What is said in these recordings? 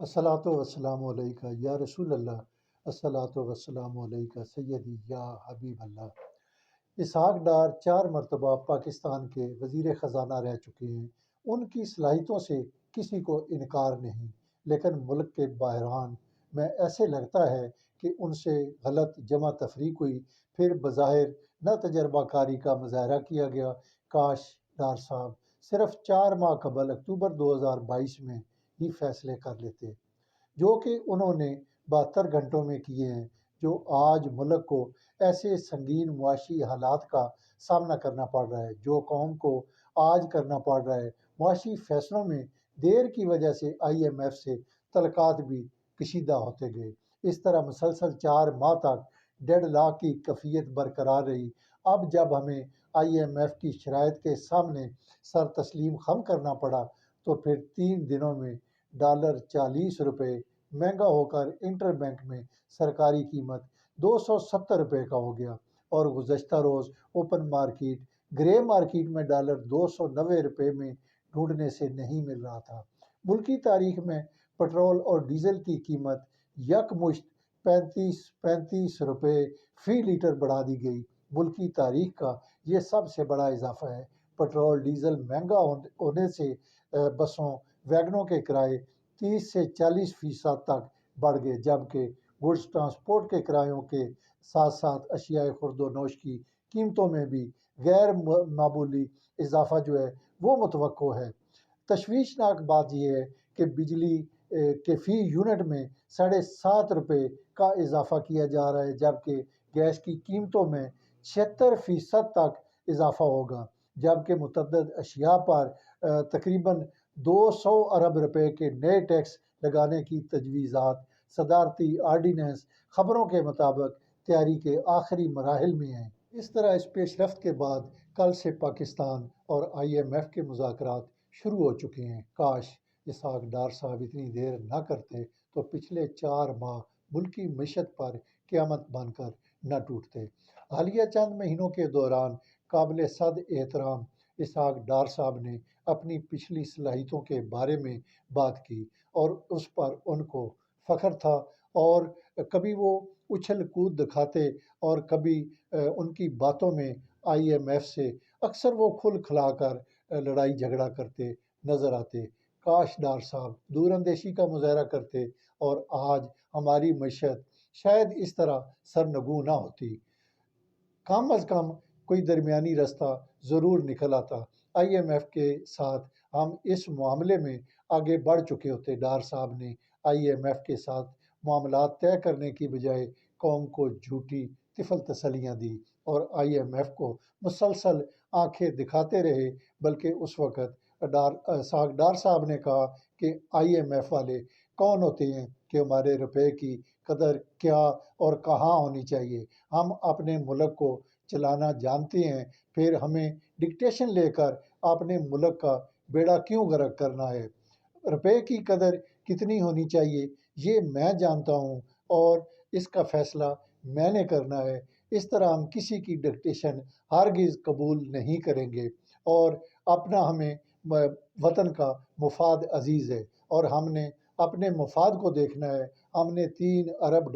الصلاۃ والسلام علیکہ یا رسول اللہ، الصلاۃ والسلام علیکہ سیدی یا حبیب اللہ۔ اسحاق ڈار 4 مرتبہ پاکستان کے وزیر خزانہ رہ چکے ہیں۔ ان کی صلاحیتوں سے کسی کو انکار نہیں، لیکن ملک کے بحران میں ایسے لگتا ہے کہ ان سے غلط جمع تفریق ہوئی، پھر بظاہر نہ تجربہ کاری کا مظاہرہ کیا گیا۔ کاش ڈار صاحب صرف 4 ماہ قبل اکتوبر 2022 میں ہی فیصلے کر لیتے، جو کہ انہوں نے 72 گھنٹوں میں کیے ہیں، جو آج ملک کو ایسے سنگین معاشی حالات کا سامنا کرنا پڑ رہا ہے، جو قوم کو آج کرنا پڑ رہا ہے۔ معاشی فیصلوں میں دیر کی وجہ سے IMF سے تعلقات بھی کشیدہ ہوتے گئے۔ اس طرح مسلسل 4 ماہ تک 1.5 لاکھ کی کیفیت برقرار رہی۔ اب جب ہمیں IMF کی شرائط کے سامنے سر تسلیم خم کرنا پڑا تو پھر 3 دنوں میں $40 مہنگا ہو کر انٹر بینک میں سرکاری قیمت $270 کا ہو گیا، اور گزشتہ روز اوپن مارکیٹ گرے مارکیٹ میں $290 میں ڈھونڈنے سے نہیں مل رہا تھا۔ ملکی تاریخ میں پٹرول اور ڈیزل کی قیمت یکمشت $35 فی لیٹر بڑھا دی گئی۔ ملکی تاریخ کا یہ سب سے بڑا اضافہ ہے۔ پٹرول ڈیزل مہنگا ہونے سے بسوں ویگنوں کے کرائے 30 سے 40% تک بڑھ گئے، جبکہ گڈز ٹرانسپورٹ کے کرایوں کے ساتھ ساتھ اشیاء خرد و نوش کی قیمتوں میں بھی غیر معمولی اضافہ جو ہے وہ متوقع ہے۔ تشویشناک بات یہ ہے کہ بجلی کے فی یونٹ میں $7.5 کا اضافہ کیا جا رہا ہے، جبکہ گیس کی قیمتوں میں 76% تک اضافہ ہوگا، جبکہ متعدد اشیاء پر تقریباً $200 ارب کے نئے ٹیکس لگانے کی تجویزات صدارتی آرڈیننس خبروں کے مطابق تیاری کے آخری مراحل میں ہیں۔ اس طرح اس پیش رفت کے بعد کل سے پاکستان اور IMF کے مذاکرات شروع ہو چکے ہیں۔ کاش اسحاق ڈار صاحب اتنی دیر نہ کرتے تو پچھلے 4 ماہ ملکی معیشت پر قیامت بن کر نہ ٹوٹتے۔ حالیہ چند مہینوں کے دوران قابل صد احترام اسحاق ڈار صاحب نے اپنی پچھلی صلاحیتوں کے بارے میں بات کی، اور اس پر ان کو فخر تھا، اور کبھی وہ اچھل کود دکھاتے اور کبھی ان کی باتوں میں IMF سے اکثر وہ کھل کھلا کر لڑائی جھگڑا کرتے نظر آتے۔ کاش ڈار صاحب دور اندیشی کا مظاہرہ کرتے اور آج ہماری معیشت شاید اس طرح سرنگوں نہ ہوتی۔ کم از کم کوئی درمیانی راستہ ضرور نکل آتا۔ IMF کے ساتھ ہم اس معاملے میں آگے بڑھ چکے ہوتے۔ ڈار صاحب نے IMF کے ساتھ معاملات طے کرنے کی بجائے قوم کو جھوٹی طفل تسلیاں دی اور IMF کو مسلسل آنکھیں دکھاتے رہے، بلکہ اس وقت اسحاق ڈار صاحب نے کہا کہ IMF والے کون ہوتے ہیں کہ ہمارے روپے کی قدر کیا اور کہاں ہونی چاہیے، ہم اپنے ملک کو چلانا جانتے ہیں، پھر ہمیں ڈکٹیشن لے کر اپنے ملک کا بیڑا کیوں غرق کرنا ہے۔ روپے کی قدر کتنی ہونی چاہیے یہ میں جانتا ہوں، اور اس کا فیصلہ میں نے کرنا ہے۔ اس طرح ہم کسی کی ڈکٹیشن ہرگز قبول نہیں کریں گے، اور اپنا ہمیں وطن کا مفاد عزیز ہے، اور ہم نے اپنے مفاد کو دیکھنا ہے۔ ہم نے $3 ارب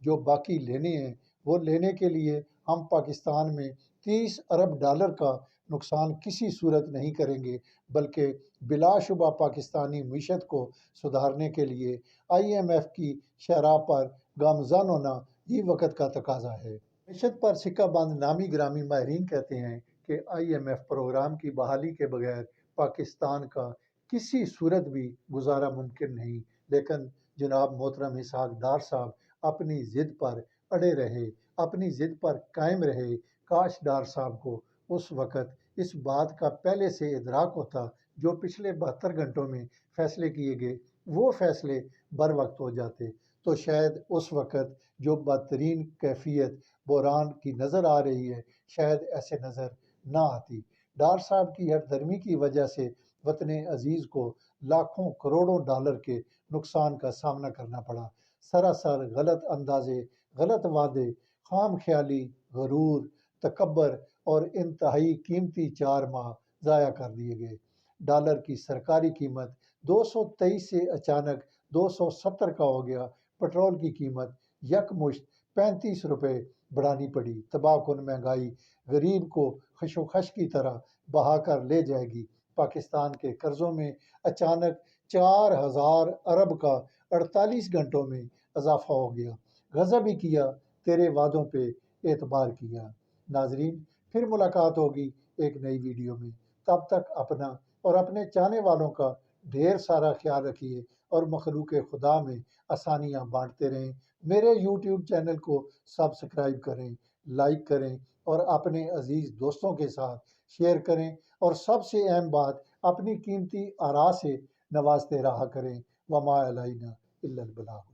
جو باقی لینے ہیں، وہ لینے کے لیے ہم پاکستان میں $30 ارب کا نقصان کسی صورت نہیں کریں گے، بلکہ بلا شبہ پاکستانی معیشت کو سدھارنے کے لیے IMF کی شرح پر گامزن ہونا ہی وقت کا تقاضا ہے۔ معیشت پر سکہ بند نامی گرامی ماہرین کہتے ہیں کہ IMF پروگرام کی بحالی کے بغیر پاکستان کا کسی صورت بھی گزارا ممکن نہیں، لیکن جناب محترم اسحاق ڈار صاحب اپنی ضد پر اڑے رہے، اپنی ضد پر قائم رہے۔ کاش ڈار صاحب کو اس وقت اس بات کا پہلے سے ادراک ہوتا جو پچھلے 72 گھنٹوں میں فیصلے کیے گئے، وہ فیصلے بر وقت ہو جاتے تو شاید اس وقت جو بدترین کیفیت بحران کی نظر آ رہی ہے شاید ایسے نظر نہ آتی۔ ڈار صاحب کی ہٹ دھرمی کی وجہ سے وطن عزیز کو لاکھوں کروڑوں ڈالر کے نقصان کا سامنا کرنا پڑا۔ سراسر غلط اندازے، غلط وعدے، خام خیالی، غرور، تکبر اور انتہائی قیمتی 4 ماہ ضائع کر دیے گئے۔ ڈالر کی سرکاری قیمت 223 سے اچانک 270 کا ہو گیا۔ پٹرول کی قیمت یکمشت 35 روپے بڑھانی پڑی۔ تباہ کن مہنگائی غریب کو خشوخش کی طرح بہا کر لے جائے گی۔ پاکستان کے قرضوں میں اچانک 4000 ارب کا 48 گھنٹوں میں اضافہ ہو گیا۔ غضب ہی کیا، تیرے وعدوں پہ اعتبار کیا۔ ناظرین، پھر ملاقات ہوگی ایک نئی ویڈیو میں۔ تب تک اپنا اور اپنے چاہنے والوں کا ڈھیر سارا خیال رکھیے اور مخلوق خدا میں آسانیاں بانٹتے رہیں۔ میرے یوٹیوب چینل کو سبسکرائب کریں، لائک کریں اور اپنے عزیز دوستوں کے ساتھ شیئر کریں، اور سب سے اہم بات، اپنی قیمتی آراء سے نوازتے رہا کریں۔ وما علینا الا البلاغ۔